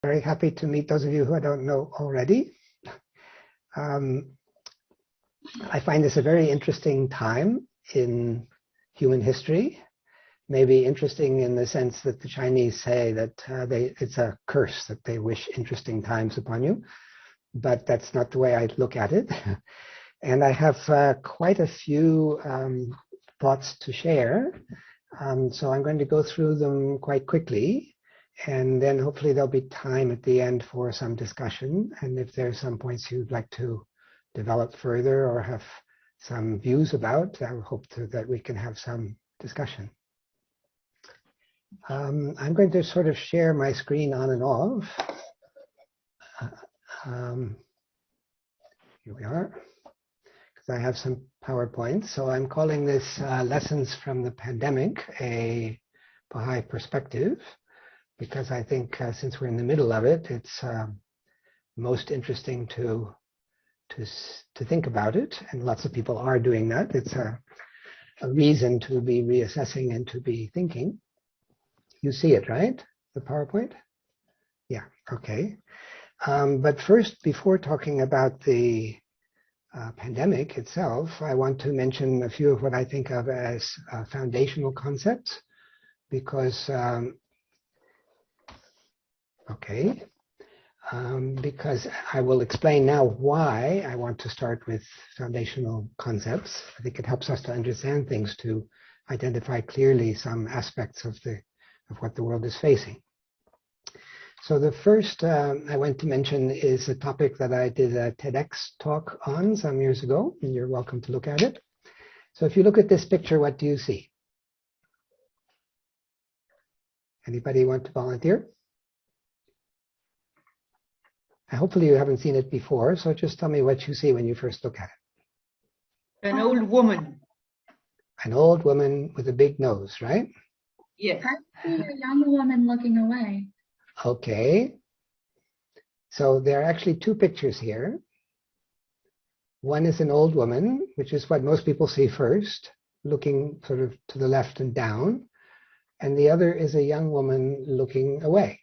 Very happy to meet those of you who I don't know already. I find this a very interesting time in human history. Maybe interesting in the sense that the Chinese say that it's a curse that they wish interesting times upon you, but that's not the way I look at it. And I have quite a few thoughts to share, so I'm going to go through them quite quickly, and then hopefully there'll be time at the end for some discussion, and if there's some points you'd like to develop further or have some views about, I hope that we can have some discussion. I'm going to sort of share my screen on and off. Here we are, because I have some PowerPoints. So I'm calling this Lessons from the Pandemic, a Baha'i Perspective, because I think since we're in the middle of it, it's most interesting to think about it, and lots of people are doing that. It's a reason to be reassessing and to be thinking. You see it, right? The PowerPoint? Yeah, okay. But first, before talking about the pandemic itself, I want to mention a few of what I think of as foundational concepts, because, because I will explain now why I want to start with foundational concepts. I think it helps us to understand things, to identify clearly some aspects of what the world is facing. So the first I want to mention is a topic that I did a TEDx talk on some years ago, and you're welcome to look at it. So if you look at this picture, what do you see? Anybody want to volunteer? Hopefully you haven't seen it before, so just tell me what you see when you first look at it. An old woman. An old woman with a big nose, right? Yes. I see a young woman looking away. Okay. So there are actually two pictures here. One is an old woman, which is what most people see first, looking sort of to the left and down. And the other is a young woman looking away.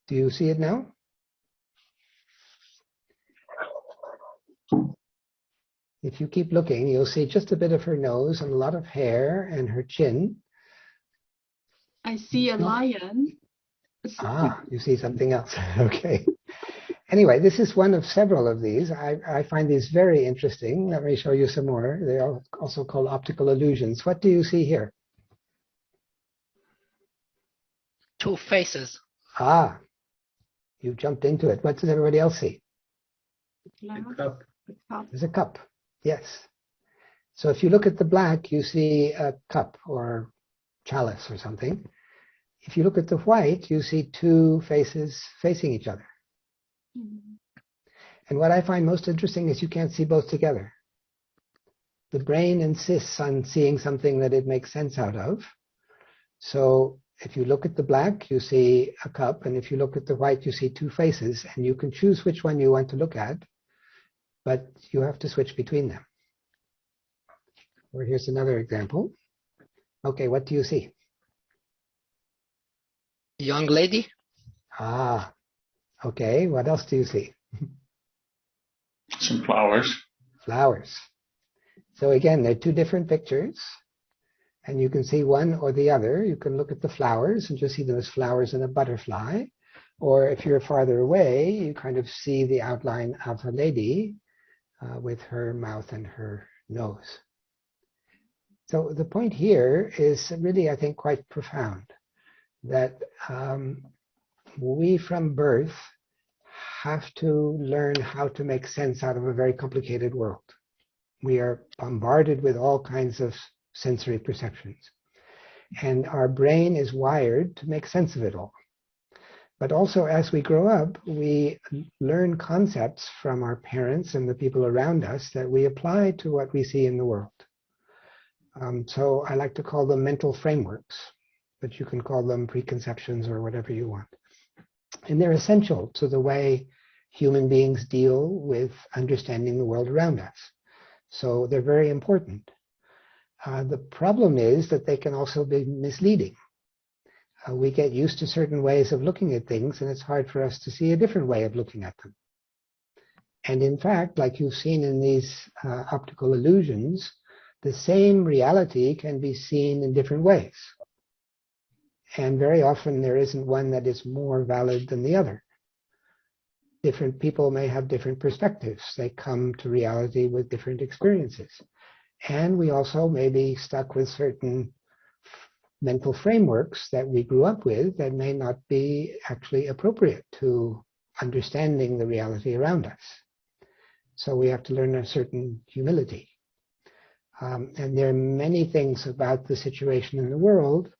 Do you see it now? If you keep looking, you'll see just a bit of her nose and a lot of hair and her chin. I see a lion. Ah, you see something else. Okay. Anyway, this is one of several of these. I find these very interesting. Let me show you some more. They are also called optical illusions. What do you see here? Two faces. Ah, you jumped into it. What does everybody else see? A cup. There's a cup. Yes. So if you look at the black, you see a cup or chalice or something. If you look at the white, you see two faces facing each other. And what I find most interesting is you can't see both together. The brain insists on seeing something that it makes sense out of. So if you look at the black, you see a cup, and if you look at the white, you see two faces, and you can choose which one you want to look at, but you have to switch between them. Or here's another example. Okay, what do you see? Young lady. Ah, okay. What else do you see? Some flowers. Flowers. So again, they're two different pictures, and you can see one or the other. You can look at the flowers and just see them as flowers and a butterfly. Or if you're farther away, you kind of see the outline of a lady with her mouth and her nose. So the point here is really, I think, quite profound, that we from birth have to learn how to make sense out of a very complicated world. We are bombarded with all kinds of sensory perceptions, and our brain is wired to make sense of it all. But also, as we grow up, we learn concepts from our parents and the people around us that we apply to what we see in the world. So I like to call them mental frameworks, but you can call them preconceptions or whatever you want. And they're essential to the way human beings deal with understanding the world around us. So they're very important. The problem is that they can also be misleading. we get used to certain ways of looking at things, and it's hard for us to see a different way of looking at them. And in fact, like you've seen in these optical illusions, the same reality can be seen in different ways. And very often there isn't one that is more valid than the other. Different people may have different perspectives. They come to reality with different experiences. And we also may be stuck with certain mental frameworks that we grew up with that may not be actually appropriate to understanding the reality around us. So we have to learn a certain humility. And there are many things about the situation in the world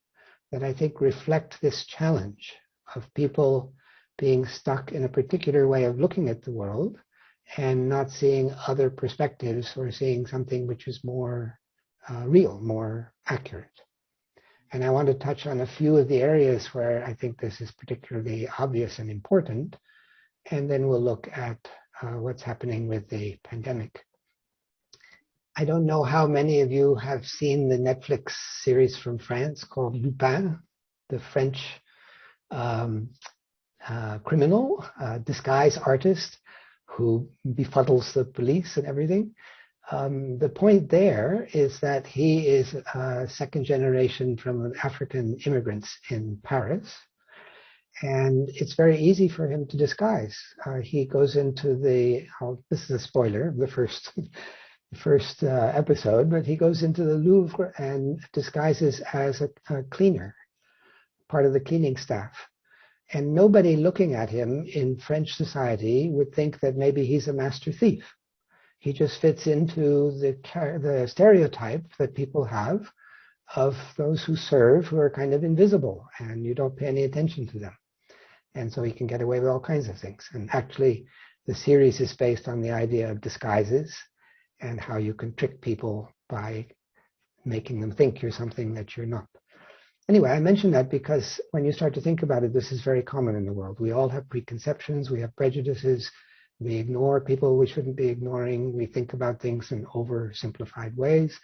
that I think reflect this challenge of people being stuck in a particular way of looking at the world and not seeing other perspectives or seeing something which is more real, more accurate. And I want to touch on a few of the areas where I think this is particularly obvious and important, and then we'll look at what's happening with the pandemic. I don't know how many of you have seen the Netflix series from France called Lupin, the French criminal, disguise artist who befuddles the police and everything. The point there is that he is a second generation from African immigrants in Paris. And it's very easy for him to disguise. He goes into this is a spoiler, the first episode, but he goes into the Louvre and disguises as a cleaner, part of the cleaning staff. And nobody looking at him in French society would think that maybe he's a master thief. He just fits into the stereotype that people have of those who serve who are kind of invisible and you don't pay any attention to them. And so he can get away with all kinds of things. And actually, the series is based on the idea of disguises and how you can trick people by making them think you're something that you're not. Anyway, I mention that because when you start to think about it, this is very common in the world. We all have preconceptions, we have prejudices, we ignore people we shouldn't be ignoring, we think about things in oversimplified ways,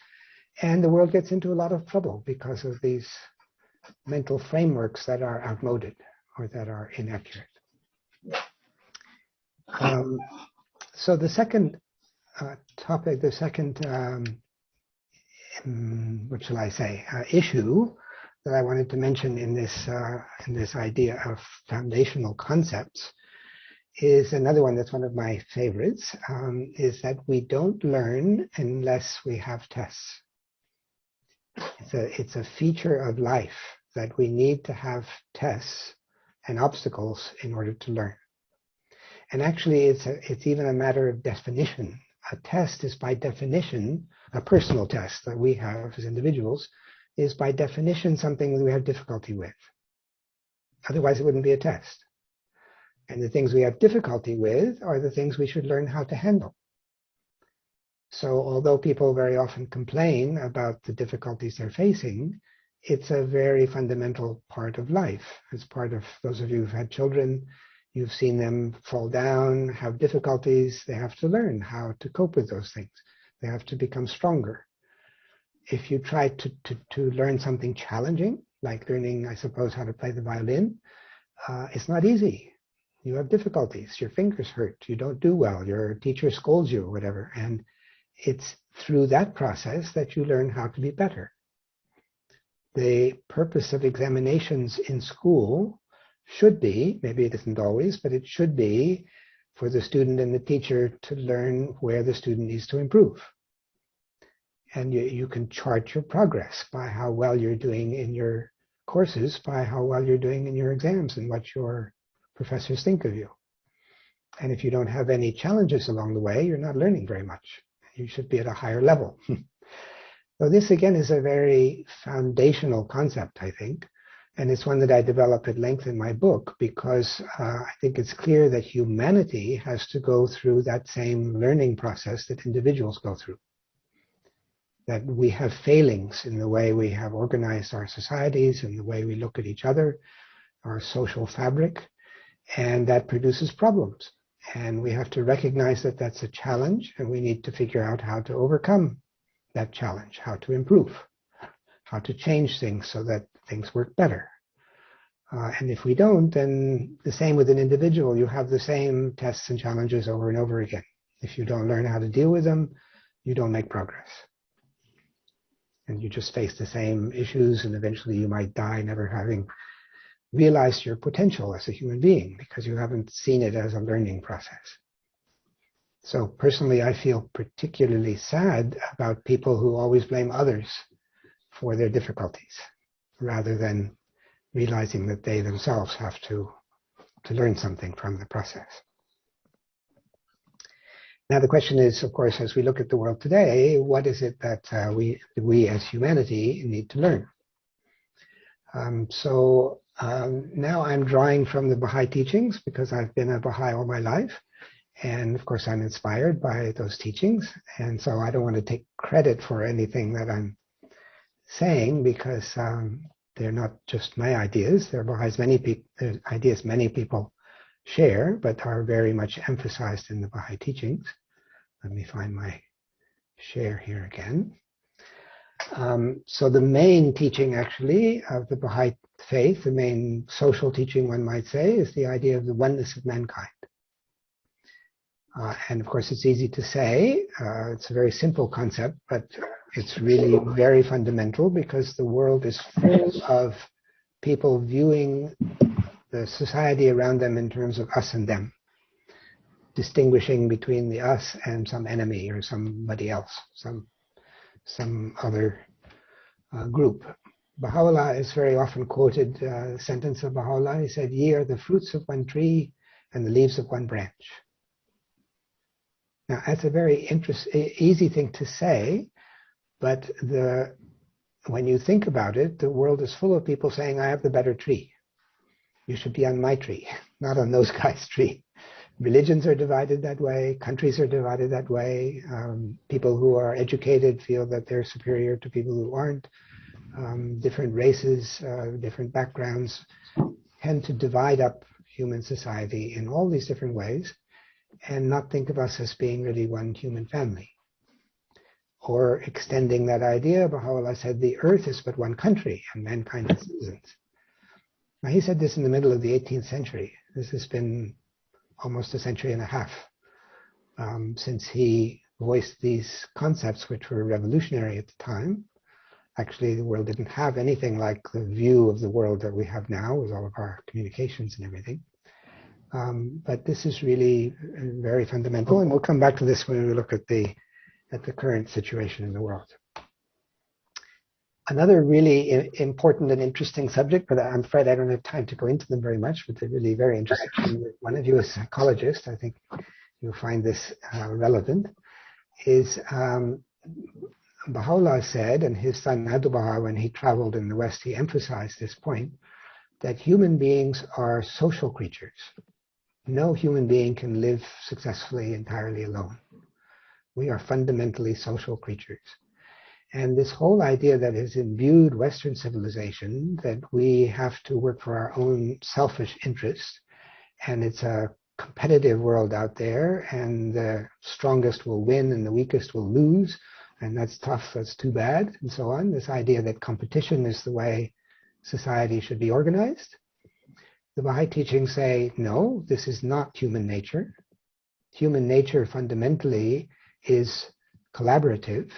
and the world gets into a lot of trouble because of these mental frameworks that are outmoded or that are inaccurate. So the second topic, the second, what shall I say, issue that I wanted to mention in this idea of foundational concepts is another one that's one of my favorites, is that we don't learn unless we have tests. It's a feature of life that we need to have tests and obstacles in order to learn. And actually, it's even a matter of definition. A test is by definition, a personal test that we have as individuals, is by definition something that we have difficulty with. Otherwise, it wouldn't be a test. And the things we have difficulty with are the things we should learn how to handle. So although people very often complain about the difficulties they're facing, it's a very fundamental part of life. It's part of those of you who've had children, you've seen them fall down, have difficulties. They have to learn how to cope with those things. They have to become stronger. If you try to learn something challenging, like learning, I suppose, how to play the violin, it's not easy. You have difficulties. Your fingers hurt. You don't do well. Your teacher scolds you or whatever. And it's through that process that you learn how to be better. The purpose of examinations in school should be, maybe it isn't always, but it should be for the student and the teacher to learn where the student needs to improve. And you can chart your progress by how well you're doing in your courses, by how well you're doing in your exams and what your professors think of you. And if you don't have any challenges along the way, you're not learning very much. You should be at a higher level. So this, again, is a very foundational concept, I think. And it's one that I develop at length in my book because I think it's clear that humanity has to go through that same learning process that individuals go through. That we have failings in the way we have organized our societies and the way we look at each other, our social fabric, and that produces problems. And we have to recognize that that's a challenge, and we need to figure out how to overcome that challenge, how to improve, how to change things so that things work better. And if we don't, then the same with an individual. You have the same tests and challenges over and over again. If you don't learn how to deal with them, you don't make progress. And you just face the same issues, and eventually you might die never having realized your potential as a human being because you haven't seen it as a learning process. So personally, I feel particularly sad about people who always blame others for their difficulties rather than realizing that they themselves have to learn something from the process. Now the question is, of course, as we look at the world today, what is it that we as humanity need to learn? Now I'm drawing from the Baha'i teachings because I've been a Baha'i all my life. And of course, I'm inspired by those teachings. And so I don't want to take credit for anything that I'm saying because they're not just my ideas. They're Baha'is, ideas many people share, but are very much emphasized in the Baha'i teachings. Let me find my share here again. So the main teaching, actually, of the Baha'i faith, the main social teaching, one might say, is the idea of the oneness of mankind. And of course, it's easy to say. It's a very simple concept, but it's really very fundamental because the world is full of people viewing the society around them in terms of us and them, distinguishing between the us and some enemy or somebody else, some other group. Baha'u'llah is very often quoted sentence of Baha'u'llah. He said, "Ye are the fruits of one tree and the leaves of one branch." Now, that's a very easy thing to say, but when you think about it, the world is full of people saying, "I have the better tree. You should be on my tree, not on those guys' tree." Religions are divided that way. Countries are divided that way. People who are educated feel that they're superior to people who aren't. Different races, different backgrounds tend to divide up human society in all these different ways and not think of us as being really one human family. Or extending that idea, Baha'u'llah said the earth is but one country and mankind is citizens. Now he said this in the middle of the 18th century. This has been almost a century and a half since he voiced these concepts, which were revolutionary at the time. Actually, the world didn't have anything like the view of the world that we have now with all of our communications and everything. But this is really very fundamental, and we'll come back to this when we look at the current situation in the world. Another really important and interesting subject, but I'm afraid I don't have time to go into them very much, but they're really very interesting. One of you is a psychologist, I think you'll find this relevant, is Baha'u'llah said, and his son Abdu'l-Baha, when he traveled in the West, he emphasized this point, that human beings are social creatures. No human being can live successfully entirely alone. We are fundamentally social creatures. And this whole idea that has imbued Western civilization, that we have to work for our own selfish interests, and it's a competitive world out there, and the strongest will win and the weakest will lose, and that's tough, that's too bad, and so on. This idea that competition is the way society should be organized. The Baha'i teachings say, no, this is not human nature. Human nature fundamentally is collaborative.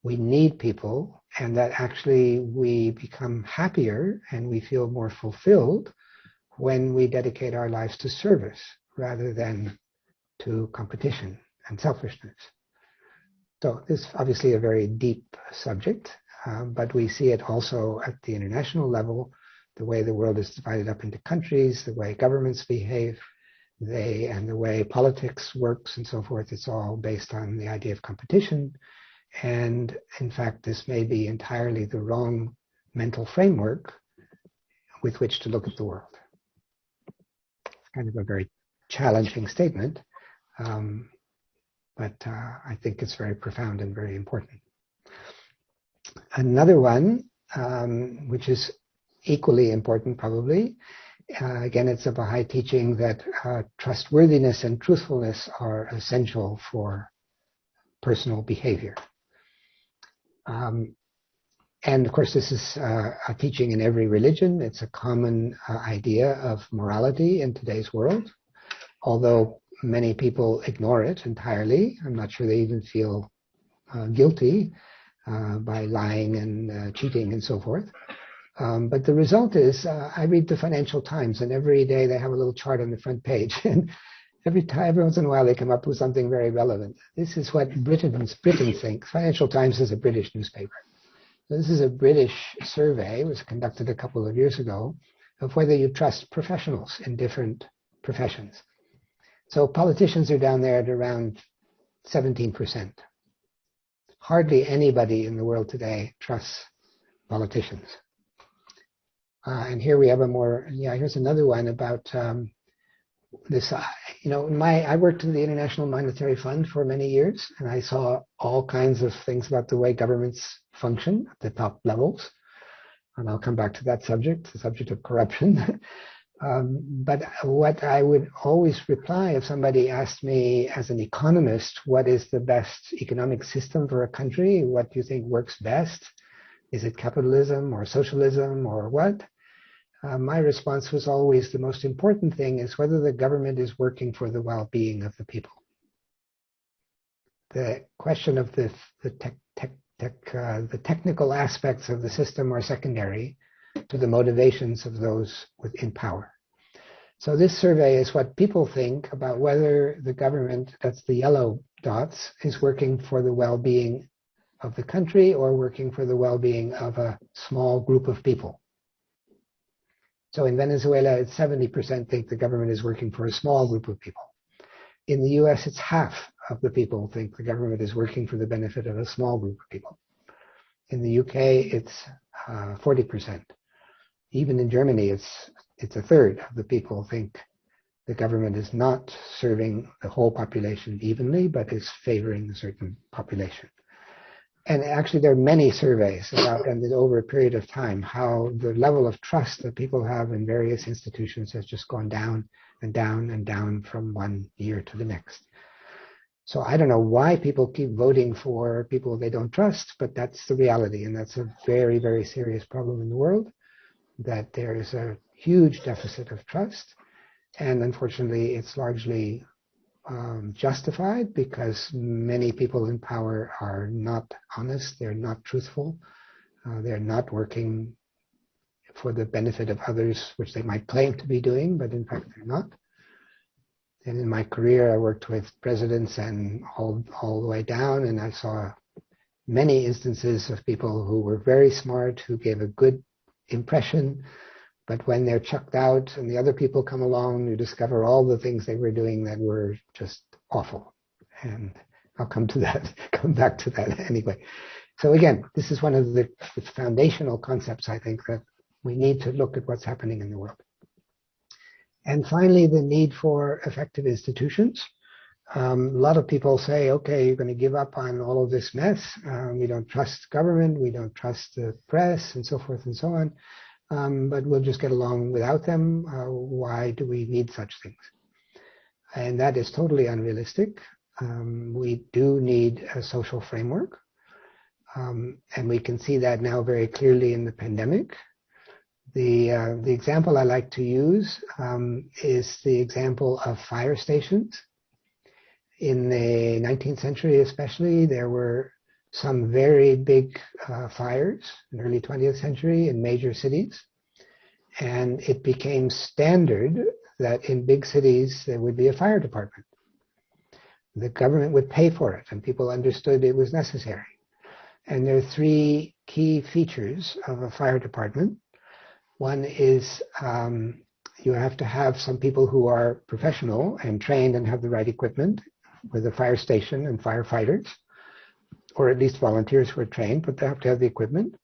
We need people, and that actually we become happier and we feel more fulfilled when we dedicate our lives to service rather than to competition and selfishness. So this is obviously a very deep subject, but we see it also at the international level, the way the world is divided up into countries, the way governments behave, and the way politics works and so forth. It's all based on the idea of competition. And in fact, this may be entirely the wrong mental framework with which to look at the world. It's kind of a very challenging statement, but I think it's very profound and very important. Another one, which is equally important probably, again, it's a Baha'i teaching that trustworthiness and truthfulness are essential for personal behavior. And of course, this is a teaching in every religion. It's a common idea of morality in today's world, although many people ignore it entirely. I'm not sure they even feel guilty by lying and cheating and so forth. But the result is, I read the Financial Times, and every day they have a little chart on the front page, and every once in a while they come up with something very relevant. This is what Britain thinks. Financial Times is a British newspaper. So this is a British survey. It was conducted a couple of years ago of whether you trust professionals in different professions. So politicians are down there at around 17%. Hardly anybody in the world today trusts politicians. And here we have here's another one about this. I worked in the International Monetary Fund for many years, and I saw all kinds of things about the way governments function at the top levels. And I'll come back to that subject, the subject of corruption. But what I would always reply if somebody asked me as an economist, what is the best economic system for a country? What do you think works best? Is it capitalism or socialism or what? My response was always the most important thing is whether the government is working for the well-being of the people. The question of the technical aspects of the system are secondary to the motivations of those in power. So this survey is what people think about whether the government, that's the yellow dots, is working for the well-being of the country or working for the well-being of a small group of people. So in Venezuela, it's 70% think the government is working for a small group of people. In the US, it's half of the people think the government is working for the benefit of a small group of people. In the UK, it's 40%. Even in Germany, it's a third of the people think the government is not serving the whole population evenly, but is favoring a certain population. And actually, there are many surveys about, and over a period of time, how the level of trust that people have in various institutions has just gone down and down and down from one year to the next. So I don't know why people keep voting for people they don't trust, but that's the reality. And that's a very, very serious problem in the world, that there is a huge deficit of trust. And unfortunately, it's largely justified because many people in power are not honest, they're not truthful, they're not working for the benefit of others, which they might claim to be doing, but in fact they're not. And in my career, I worked with presidents and all the way down, and I saw many instances of people who were very smart, who gave a good impression, but when they're chucked out and the other people come along, you discover all the things they were doing that were just awful. And I'll come back to that anyway. So again, this is one of the foundational concepts, I think, that we need to look at what's happening in the world. And finally, the need for effective institutions. A lot of people say, okay, you're going to give up on all of this mess. We don't trust government, we don't trust the press, and so forth and so on. But we'll just get along without them. Why do we need such things? And that is totally unrealistic. We do need a social framework. And we can see that now very clearly in the pandemic. The example I like to use is the example of fire stations. In the 19th century especially, there were some very big fires in the early 20th century in major cities. And it became standard that in big cities there would be a fire department. The government would pay for it, and people understood it was necessary. And there are three key features of a fire department. One is you have to have some people who are professional and trained and have the right equipment, with a fire station and firefighters, or at least volunteers who are trained, but they have to have the equipment.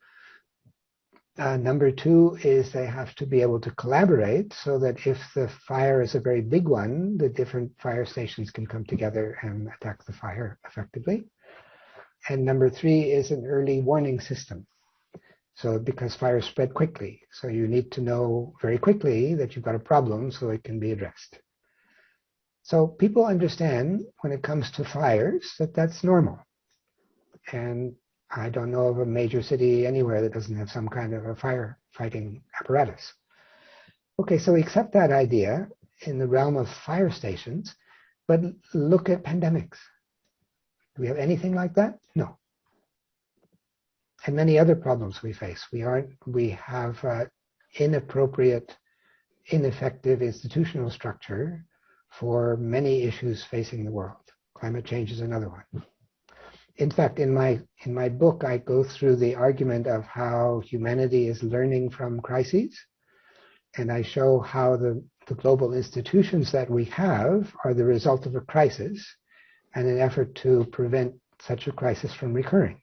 Number two is they have to be able to collaborate so that if the fire is a very big one, the different fire stations can come together and attack the fire effectively. And number three is an early warning system. So because fires spread quickly, so you need to know very quickly that you've got a problem so it can be addressed. So people understand when it comes to fires that that's normal. And I don't know of a major city anywhere that doesn't have some kind of a firefighting apparatus. Okay, so we accept that idea in the realm of fire stations, but look at pandemics. Do we have anything like that? No. And many other problems we face. We have inappropriate, ineffective institutional structure for many issues facing the world. Climate change is another one. In fact, in my book, I go through the argument of how humanity is learning from crises, and I show how the global institutions that we have are the result of a crisis and an effort to prevent such a crisis from recurring.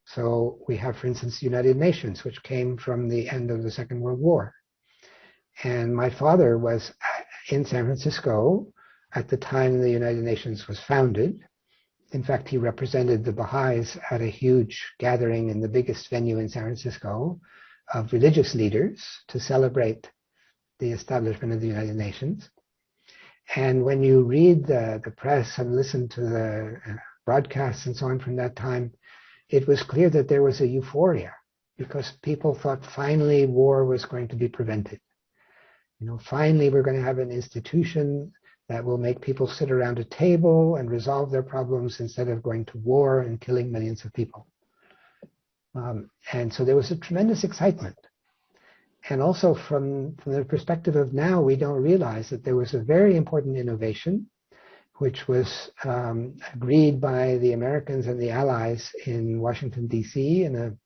So we have, for instance, the United Nations, which came from the end of the Second World War. And my father was in San Francisco at the time the United Nations was founded. In fact, he represented the Bahá'ís at a huge gathering in the biggest venue in San Francisco of religious leaders to celebrate the establishment of the United Nations. And when you read the press and listen to the broadcasts and so on from that time, it was clear that there was a euphoria because people thought finally war was going to be prevented. Finally we're going to have an institution that will make people sit around a table and resolve their problems instead of going to war and killing millions of people. And so there was a tremendous excitement. And also from the perspective of now, we don't realize that there was a very important innovation which was agreed by the Americans and the Allies in Washington, D.C. in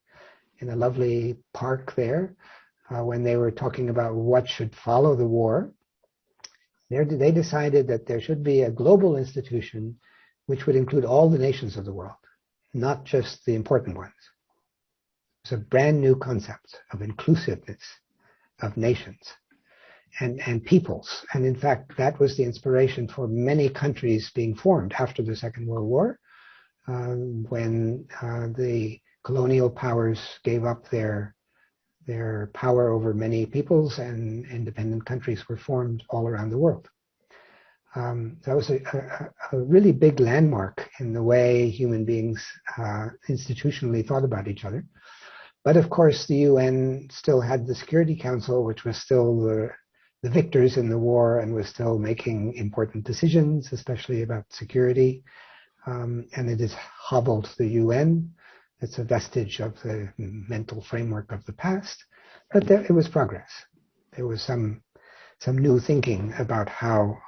a lovely park there when they were talking about what should follow the war. They decided that there should be a global institution which would include all the nations of the world, not just the important ones. It's a brand new concept of inclusiveness of nations and peoples. And in fact, that was the inspiration for many countries being formed after the Second World War, when the colonial powers gave up their power over many peoples and independent countries were formed all around the world. That was a really big landmark in the way human beings institutionally thought about each other. But of course, the UN still had the Security Council, which was still the victors in the war and was still making important decisions, especially about security. And it has hobbled the UN. It's a vestige of the mental framework of the past. But it was progress. There was some new thinking about how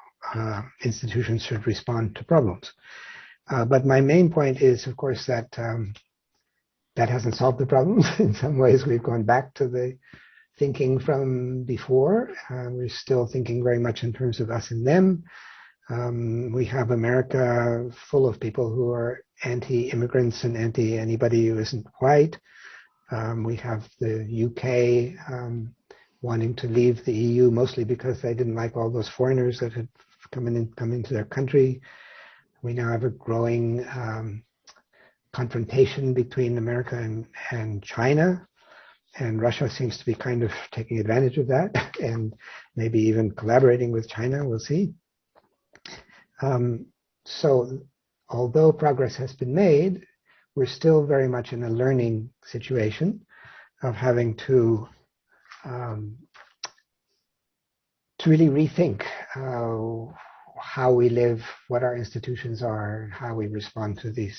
institutions should respond to problems. But my main point is, of course, that that hasn't solved the problems. In some ways, we've gone back to the thinking from before. We're still thinking very much in terms of us and them. We have America full of people who are anti-immigrants and anti-anybody who isn't white. We have the UK wanting to leave the EU mostly because they didn't like all those foreigners that had come into their country. We now have a growing confrontation between America and China, and Russia seems to be kind of taking advantage of that and maybe even collaborating with China. We'll see. So although progress has been made, we're still very much in a learning situation of having to really rethink how we live, what our institutions are, how we respond to these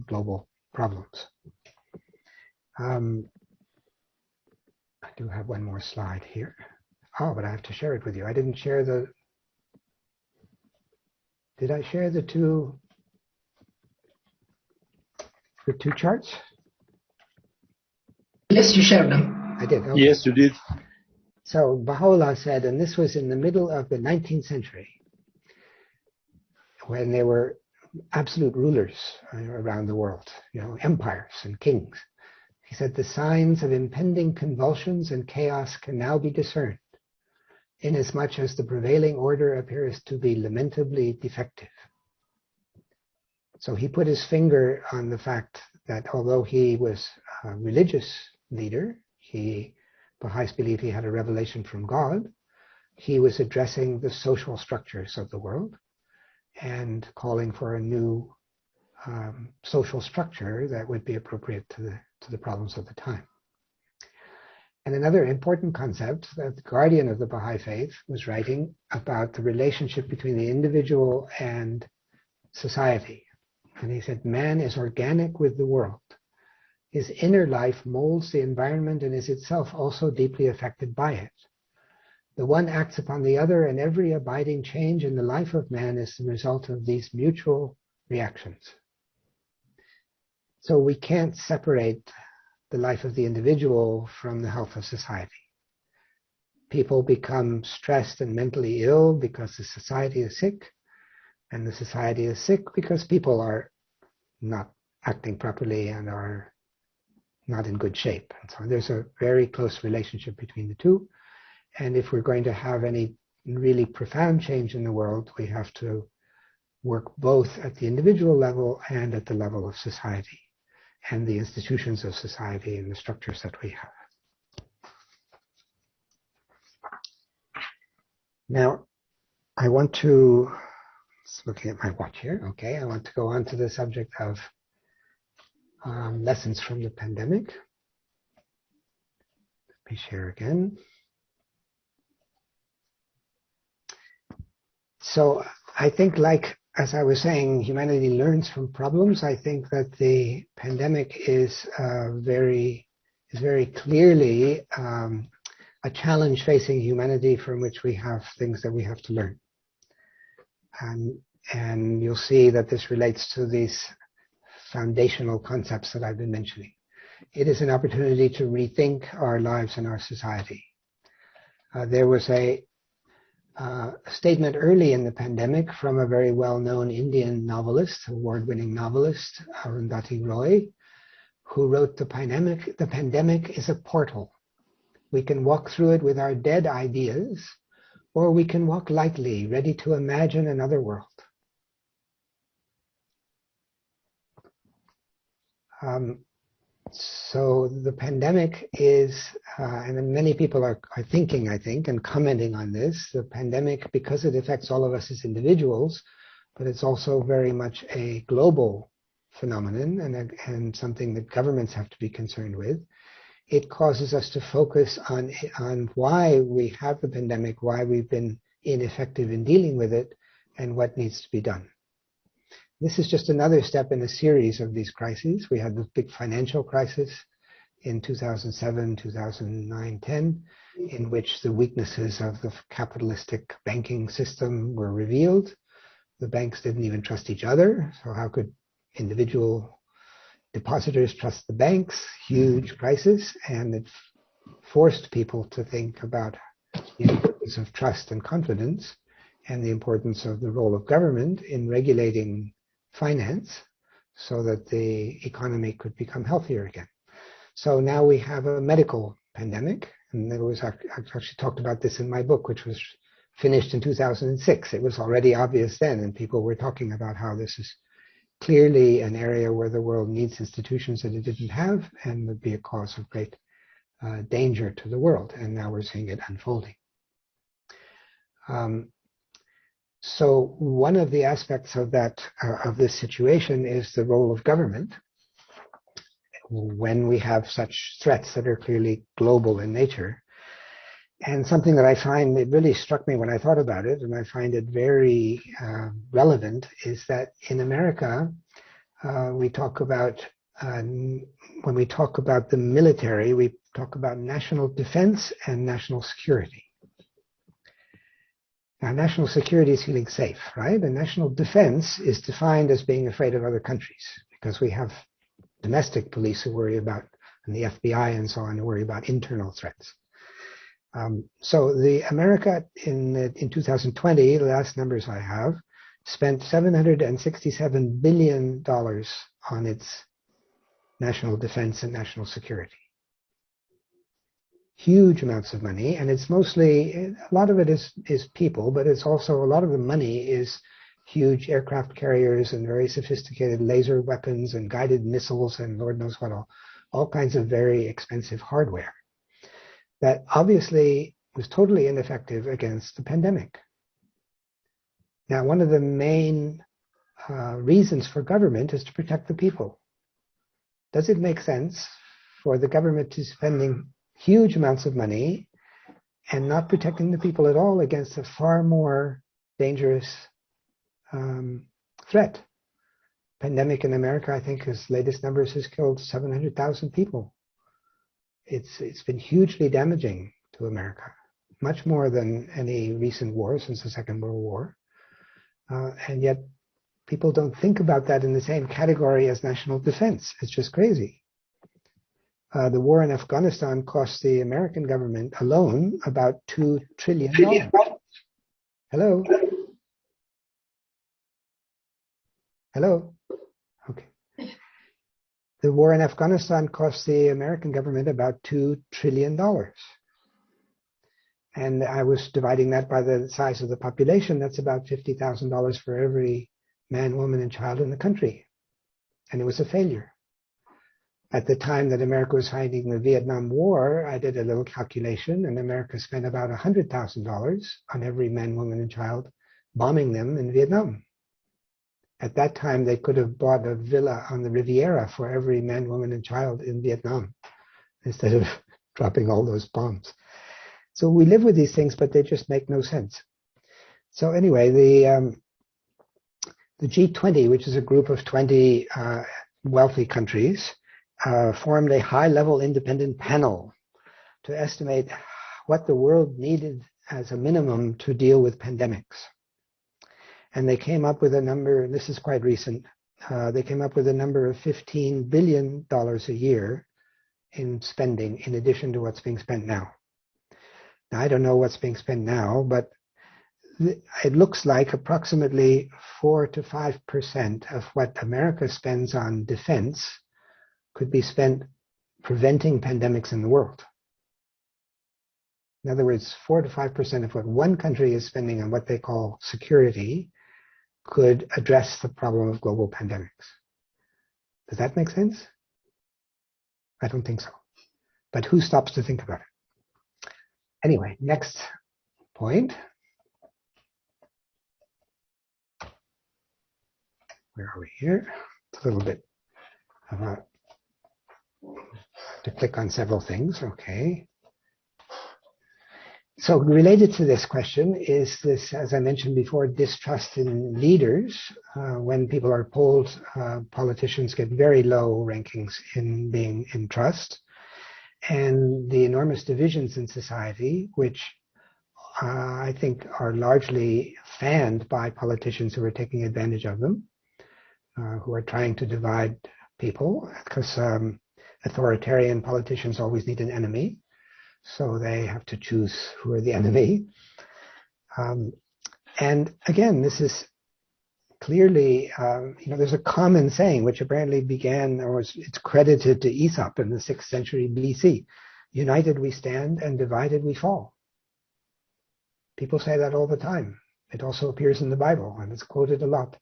global problems. I do have one more slide here. Oh, but I have to share it with you. I didn't share did I share the two charts? Yes, you shared them. I did. Okay. Yes, you did. So Baha'u'llah said, and this was in the middle of the 19th century, when there were absolute rulers around the world, empires and kings. He said, the signs of impending convulsions and chaos can now be discerned, inasmuch as the prevailing order appears to be lamentably defective. So he put his finger on the fact that although he was a religious leader, Baha'is believe he had a revelation from God, he was addressing the social structures of the world and calling for a new social structure that would be appropriate to the problems of the time. And another important concept that the guardian of the Baha'i faith was writing about the relationship between the individual and society. And he said, man is organic with the world. His inner life molds the environment and is itself also deeply affected by it. The one acts upon the other, and every abiding change in the life of man is the result of these mutual reactions. So we can't separate the life of the individual from the health of society. People become stressed and mentally ill because the society is sick, and the society is sick because people are not acting properly and are not in good shape. And so there's a very close relationship between the two. And if we're going to have any really profound change in the world, we have to work both at the individual level and at the level of society and the institutions of society and the structures that we have. Now, I want to, looking at my watch here, okay, I want to go on to the subject of lessons from the pandemic. Let me share again. So I think, like, as I was saying, humanity learns from problems. I think that the pandemic is very clearly a challenge facing humanity from which we have things that we have to learn. And you'll see that this relates to these foundational concepts that I've been mentioning. It is an opportunity to rethink our lives and our society. There was a statement early in the pandemic from a very well-known Indian novelist, award-winning novelist, Arundhati Roy, who wrote, the pandemic is a portal. We can walk through it with our dead ideas, or we can walk lightly, ready to imagine another world. So the pandemic is, and many people are thinking, I think, and commenting on this, the pandemic, because it affects all of us as individuals, but it's also very much a global phenomenon and something that governments have to be concerned with. It causes us to focus on why we have the pandemic, why we've been ineffective in dealing with it, and what needs to be done. This is just another step in a series of these crises. We had the big financial crisis in 2007, 2009, 10, in which the weaknesses of the capitalistic banking system were revealed. The banks didn't even trust each other, so how could individual depositors trust the banks? Huge crisis, and it forced people to think about the importance of trust and confidence and the importance of the role of government in regulating finance so that the economy could become healthier again. So now we have a medical pandemic, and there was, I actually talked about this in my book, which was finished in 2006. It was already obvious then, and people were talking about how this is clearly an area where the world needs institutions that it didn't have and would be a cause of great danger to the world. And now we're seeing it unfolding. So one of the aspects of that of this situation is the role of government when we have such threats that are clearly global in nature. And something that I find, it really struck me when I thought about it, and I find it very relevant, is that in America, we talk about, when we talk about the military, we talk about national defense and national security. Now, national security is feeling safe, right? And national defense is defined as being afraid of other countries, because we have domestic police who worry about, and the FBI and so on, who worry about internal threats. So the America in 2020, the last numbers I have, spent $767 billion on its national defense and national security. Huge amounts of money, and it's mostly, a lot of it is people, but it's also, a lot of the money is huge aircraft carriers and very sophisticated laser weapons and guided missiles and Lord knows what all kinds of very expensive hardware that obviously was totally ineffective against the pandemic. Now, one of the main reasons for government is to protect the people. Does it make sense for the government to spending huge amounts of money and not protecting the people at all against a far more dangerous threat? Pandemic in America, I think his latest numbers has killed 700,000 people. It's been hugely damaging to America, much more than any recent war since the Second World War. And yet people don't think about that in the same category as national defense. It's just crazy. The war in Afghanistan cost the American government alone about $2 trillion. Hello? Hello? Okay. The war in Afghanistan cost the American government about $2 trillion. And I was dividing that by the size of the population. That's about $50,000 for every man, woman, and child in the country. And it was a failure. At the time that America was fighting the Vietnam War, I did a little calculation, and America spent about $100,000 on every man, woman, and child bombing them in Vietnam. At that time, they could have bought a villa on the Riviera for every man, woman, and child in Vietnam instead of dropping all those bombs. So we live with these things, but they just make no sense. So anyway, the G20, which is a group of 20 wealthy countries, formed a high-level independent panel to estimate what the world needed as a minimum to deal with pandemics. And they came up with a number, this is quite recent, they came up with a number of $15 billion a year in spending in addition to what's being spent now. Now, I don't know what's being spent now, but it looks like approximately 4 to 5% of what America spends on defense could be spent preventing pandemics in the world. In other words, 4 to 5% of what one country is spending on what they call security could address the problem of global pandemics. Does that make sense? I don't think so. But who stops to think about it? Anyway, next point. Where are we here? It's a little bit about to click on several things. Okay. So related to this question is this, as I mentioned before, distrust in leaders. When people are polled, politicians get very low rankings in being in trust. And the enormous divisions in society, which I think are largely fanned by politicians who are taking advantage of them, who are trying to divide people, because authoritarian politicians always need an enemy. So they have to choose who are the enemy. And again, this is clearly, there's a common saying which apparently began, or it's credited to Aesop in the 6th century BC. United we stand and divided we fall. People say that all the time. It also appears in the Bible and it's quoted a lot.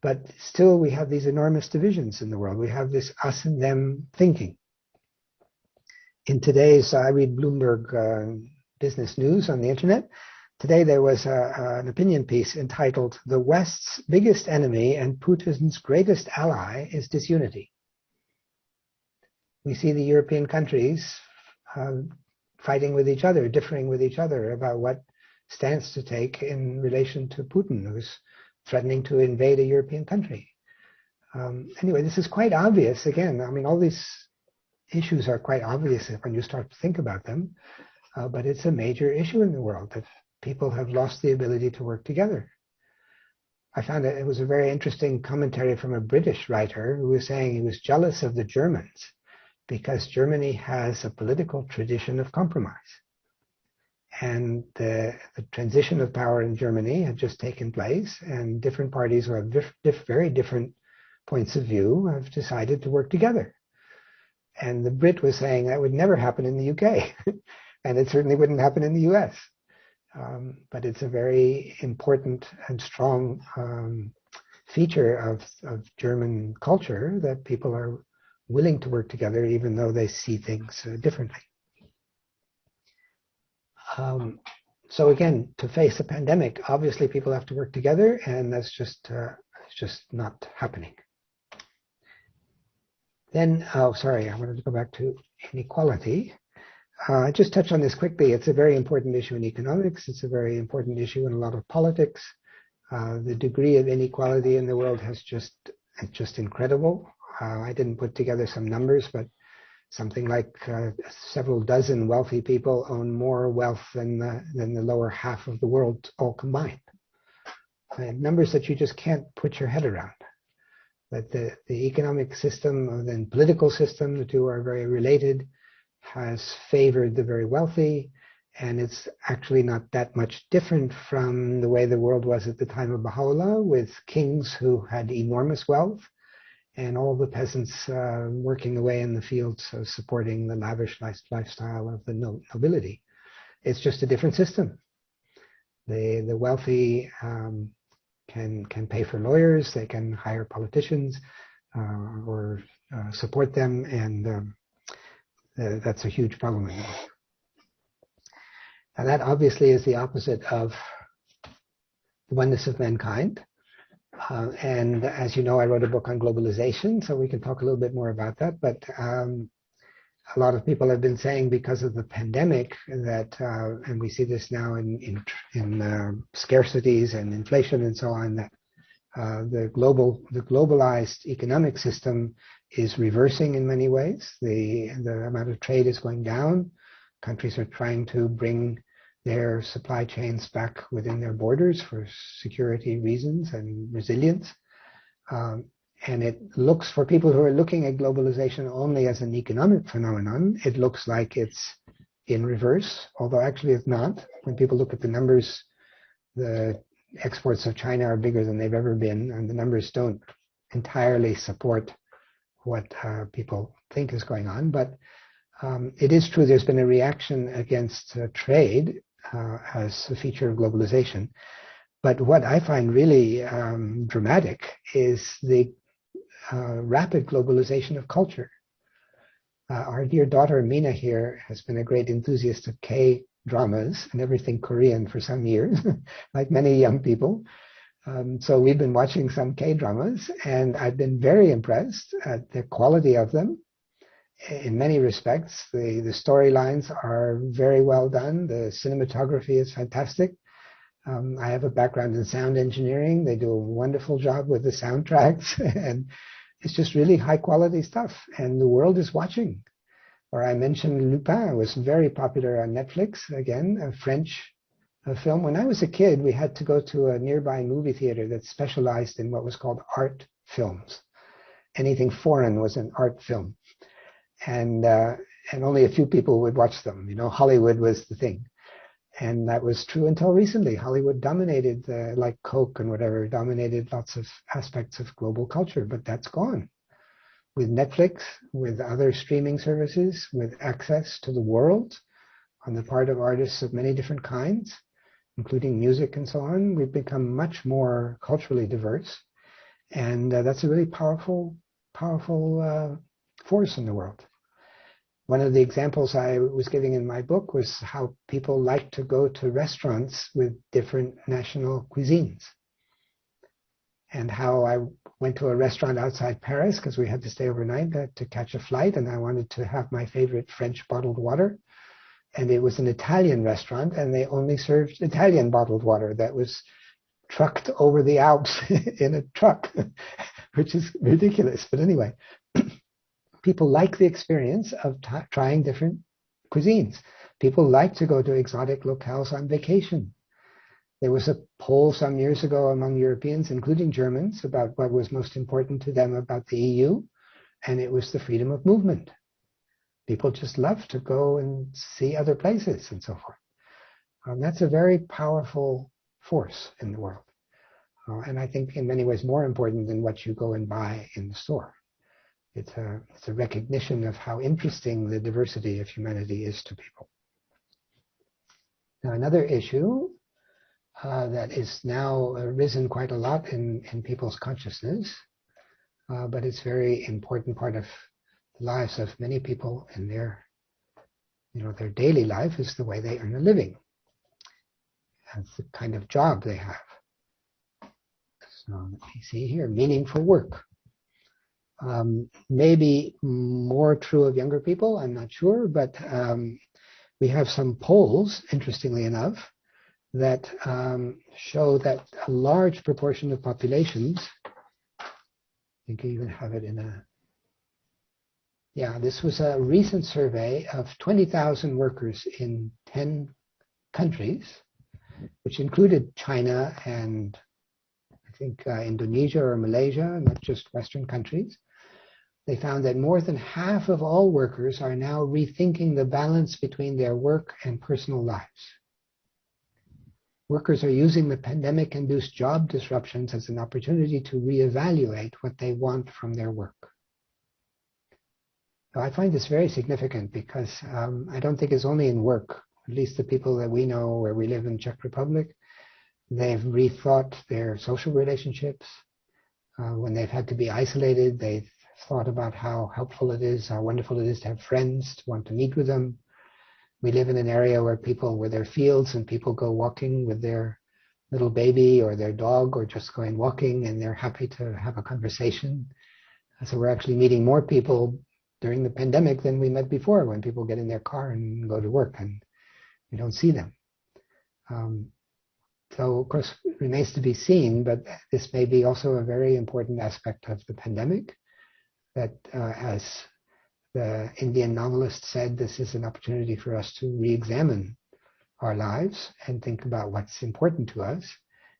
But still we have these enormous divisions in the world. We have this us and them thinking. In today's, I read Bloomberg Business News on the internet. Today there was an opinion piece entitled, "The West's Biggest Enemy and Putin's Greatest Ally is Disunity." We see the European countries fighting with each other, differing with each other about what stance to take in relation to Putin, who's threatening to invade a European country. Anyway, this is quite obvious. Again, I mean, all these issues are quite obvious when you start to think about them, but it's a major issue in the world that people have lost the ability to work together. I found that it was a very interesting commentary from a British writer who was saying he was jealous of the Germans because Germany has a political tradition of compromise. And the transition of power in Germany had just taken place, and different parties who have very different points of view have decided to work together. And the Brit was saying that would never happen in the UK, and it certainly wouldn't happen in the US. But it's a very important and strong feature of German culture that people are willing to work together even though they see things differently. So again, to face a pandemic, obviously people have to work together, and that's just It's just not happening. Then, oh, sorry, I wanted to go back to inequality. Just touch on this quickly. It's a very important issue in economics. It's a very important issue in a lot of politics. The degree of inequality in the world it's just incredible. I didn't put together some numbers, but something like several dozen wealthy people own more wealth than the lower half of the world all combined. Numbers that you just can't put your head around. That the economic system and then political system, the two are very related, has favored the very wealthy, and it's actually not that much different from the way the world was at the time of Baha'u'llah, with kings who had enormous wealth and all the peasants working away in the fields, supporting the lavish lifestyle of the nobility. It's just a different system. The wealthy can pay for lawyers, they can hire politicians or support them, and that's a huge problem. Now that obviously is the opposite of the oneness of mankind. And as you know, I wrote a book on globalization, so we can talk a little bit more about that. But a lot of people have been saying because of the pandemic that, and we see this now in scarcities and inflation and so on, that the globalized economic system is reversing in many ways. The amount of trade is going down. Countries are trying to bring their supply chains back within their borders for security reasons and resilience. And it looks, for people who are looking at globalization only as an economic phenomenon, it looks like it's in reverse, although actually it's not. When people look at the numbers, the exports of China are bigger than they've ever been, and the numbers don't entirely support what people think is going on. But it is true there's been a reaction against trade as a feature of globalization. But what I find really dramatic is the rapid globalization of culture. Our dear daughter Mina here has been a great enthusiast of K-dramas and everything Korean for some years, like many young people. So we've been watching some K-dramas, and I've been very impressed at the quality of them. In many respects, the storylines are very well done. The cinematography is fantastic. I have a background in sound engineering. They do a wonderful job with the soundtracks, and it's just really high quality stuff. And the world is watching. Or I mentioned Lupin was very popular on Netflix. Again, a French film. When I was a kid, we had to go to a nearby movie theater that specialized in what was called art films. Anything foreign was an art film. And only a few people would watch them. You know, Hollywood was the thing. And that was true until recently. Hollywood dominated, like Coke and whatever, dominated lots of aspects of global culture, but that's gone. With Netflix, with other streaming services, with access to the world on the part of artists of many different kinds, including music and so on, we've become much more culturally diverse. And that's a really powerful force in the world. One of the examples I was giving in my book was how people like to go to restaurants with different national cuisines. And how I went to a restaurant outside Paris because we had to stay overnight to catch a flight, and I wanted to have my favorite French bottled water. And it was an Italian restaurant, and they only served Italian bottled water that was trucked over the Alps in a truck, which is ridiculous. But anyway, people like the experience of trying different cuisines. People like to go to exotic locales on vacation. There was a poll some years ago among Europeans, including Germans, about what was most important to them about the EU, and it was the freedom of movement. People just love to go and see other places and so forth. That's a very powerful force in the world. And I think in many ways more important than what you go and buy in the store. It's a recognition of how interesting the diversity of humanity is to people. Now, another issue that is now risen quite a lot in people's consciousness, but it's a very important part of the lives of many people in their daily life, is the way they earn a living. That's the kind of job they have. So let me see here, meaningful work. Maybe more true of younger people, I'm not sure, but we have some polls, interestingly enough, that show that a large proportion of populations, I think I even have it in a, yeah, this was a recent survey of 20,000 workers in 10 countries, which included China and I think Indonesia or Malaysia, not just Western countries. They found that more than half of all workers are now rethinking the balance between their work and personal lives. Workers are using the pandemic-induced job disruptions as an opportunity to reevaluate what they want from their work. Now, I find this very significant because I don't think it's only in work. At least the people that we know where we live in Czech Republic, they've rethought their social relationships. When they've had to be isolated, they've thought about how helpful it is, how wonderful it is to have friends, to want to meet with them. We live in an area where there are fields and people go walking with their little baby or their dog or just going walking and they're happy to have a conversation. So we're actually meeting more people during the pandemic than we met before when people get in their car and go to work and we don't see them. So, of course, it remains to be seen, but this may be also a very important aspect of the pandemic, that as the Indian novelist said, this is an opportunity for us to re-examine our lives and think about what's important to us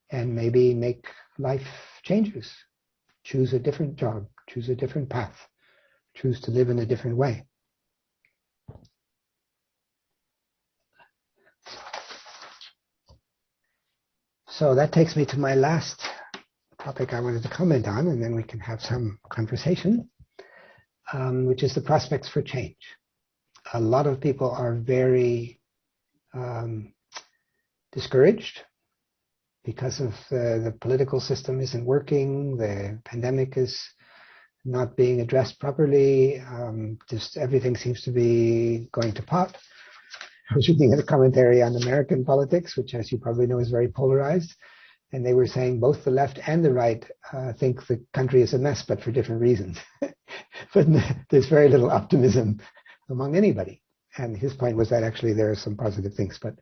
and maybe make life changes, choose a different job, choose a different path, choose to live in a different way. So that takes me to my last topic I wanted to comment on, and then we can have some conversation, which is the prospects for change. A lot of people are very discouraged because of the political system isn't working, the pandemic is not being addressed properly, just everything seems to be going to pot. I was reading a commentary on American politics, which, as you probably know, is very polarized. And they were saying both the left and the right think the country is a mess, but for different reasons. But there's very little optimism among anybody. And his point was that actually there are some positive things. But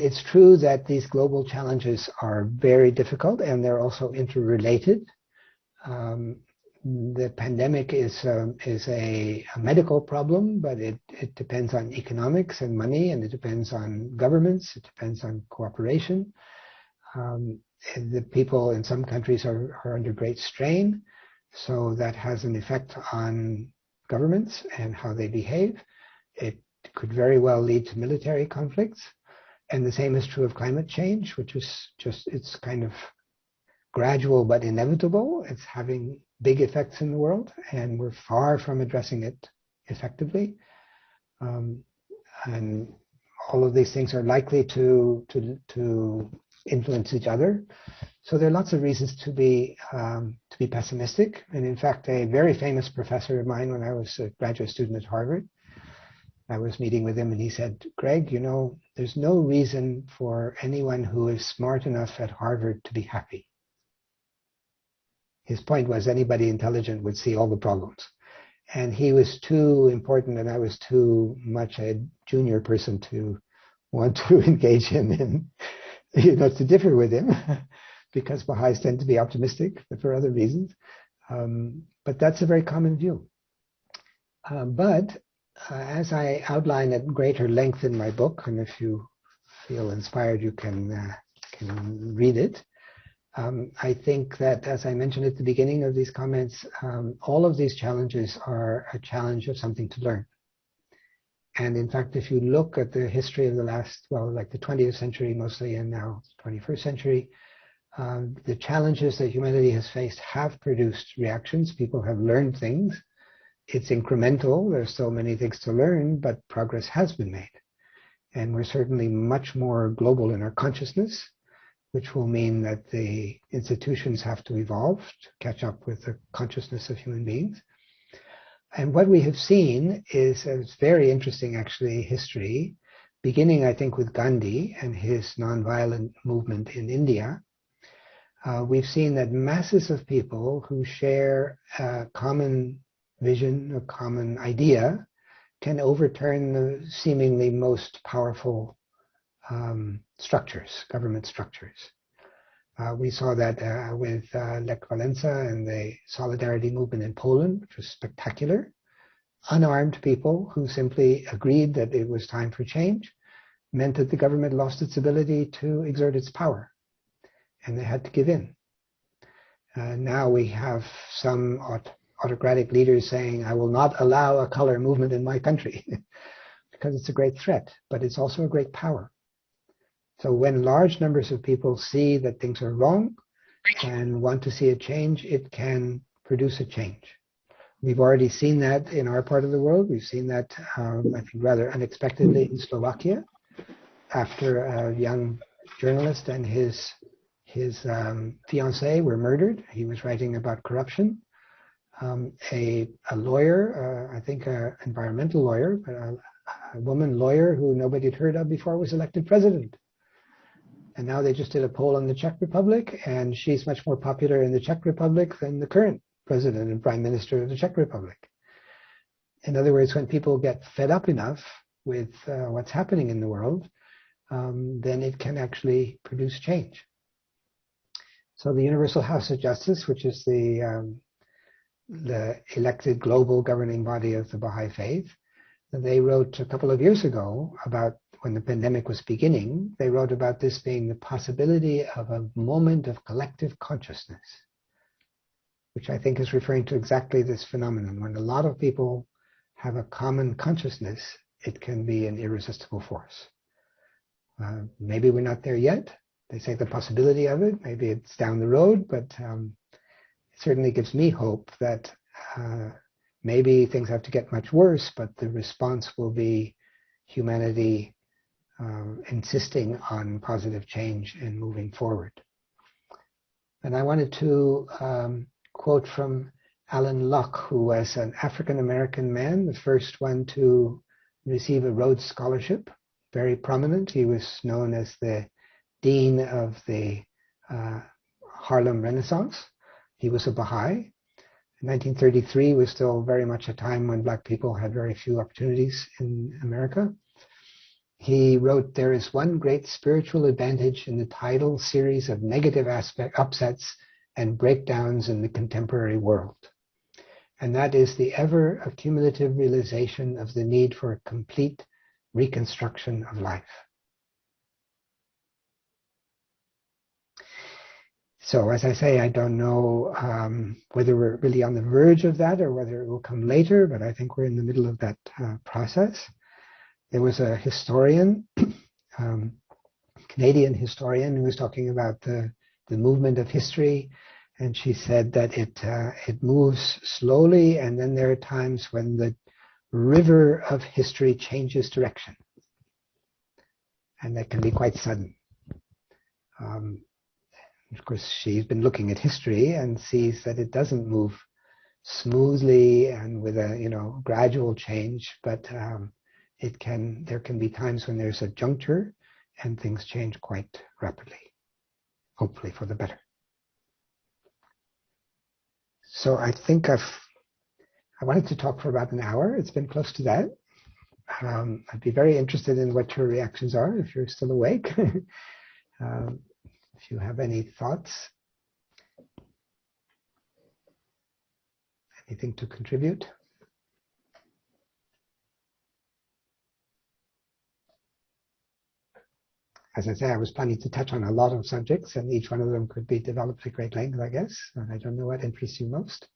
it's true that these global challenges are very difficult, and they're also interrelated. The pandemic is a medical problem, but it depends on economics and money, and it depends on governments, it depends on cooperation. The people in some countries are under great strain, so that has an effect on governments and how they behave. It could very well lead to military conflicts, and the same is true of climate change, which is it's kind of gradual but inevitable. It's having big effects in the world, and we're far from addressing it effectively. And all of these things are likely to influence each other. So there are lots of reasons to be pessimistic. And in fact, a very famous professor of mine, when I was a graduate student at Harvard, I was meeting with him, and he said, "Greg, you know, there's no reason for anyone who is smart enough at Harvard to be happy." His point was anybody intelligent would see all the problems. And he was too important, and I was too much a junior person to want to engage him in, to differ with him, because Baha'is tend to be optimistic for other reasons. But that's a very common view. But as I outline at greater length in my book, and if you feel inspired, you can read it. I think that, as I mentioned at the beginning of these comments, all of these challenges are a challenge of something to learn. And in fact, if you look at the history of the last, like the 20th century mostly, and now 21st century, the challenges that humanity has faced have produced reactions. People have learned things. It's incremental. There's still many things to learn, but progress has been made. And we're certainly much more global in our consciousness, which will mean that the institutions have to evolve to catch up with the consciousness of human beings. And what we have seen is a very interesting, actually, history beginning, I think, with Gandhi and his nonviolent movement in India, we've seen that masses of people who share a common vision, a common idea, can overturn the seemingly most powerful structures, government structures. We saw that with Lech Walesa and the Solidarity movement in Poland, which was spectacular. Unarmed people who simply agreed that it was time for change meant that the government lost its ability to exert its power, and they had to give in. Now we have some autocratic leaders saying, I will not allow a color movement in my country, because it's a great threat, but it's also a great power. So when large numbers of people see that things are wrong and want to see a change, it can produce a change. We've already seen that in our part of the world. We've seen that, I think, rather unexpectedly in Slovakia, after a young journalist and his fiancée were murdered. He was writing about corruption. A lawyer, I think an environmental lawyer, but a woman lawyer who nobody had heard of before was elected president. And now they just did a poll in the Czech Republic, and she's much more popular in the Czech Republic than the current president and prime minister of the Czech Republic. In other words, when people get fed up enough with what's happening in the world, then it can actually produce change. So the Universal House of Justice, which is the elected global governing body of the Baha'i faith, they wrote a couple of years ago about, when the pandemic was beginning, they wrote about this being the possibility of a moment of collective consciousness, which I think is referring to exactly this phenomenon. When a lot of people have a common consciousness, it can be an irresistible force. Maybe we're not there yet. They say the possibility of it, maybe it's down the road, but it certainly gives me hope that maybe things have to get much worse, but the response will be humanity insisting on positive change and moving forward. And I wanted to quote from Alan Locke, who was an African-American man, the first one to receive a Rhodes Scholarship, very prominent. He was known as the dean of the Harlem Renaissance. He was a Baha'i. 1933 was still very much a time when black people had very few opportunities in America. He wrote, "There is one great spiritual advantage in the tidal series of negative upsets and breakdowns in the contemporary world. And that is the ever accumulative realization of the need for a complete reconstruction of life." So as I say, I don't know whether we're really on the verge of that or whether it will come later, but I think we're in the middle of that process. There was a historian, Canadian historian, who was talking about the movement of history, and she said that it moves slowly, and then there are times when the river of history changes direction, and that can be quite sudden. Of course, she's been looking at history and sees that it doesn't move smoothly and with a gradual change, but there can be times when there's a juncture and things change quite rapidly, hopefully for the better. So I think I wanted to talk for about an hour. It's been close to that. I'd be very interested in what your reactions are if you're still awake. If you have any thoughts, anything to contribute. As I say, I was planning to touch on a lot of subjects, and each one of them could be developed at great length, I guess. And I don't know what interests you most.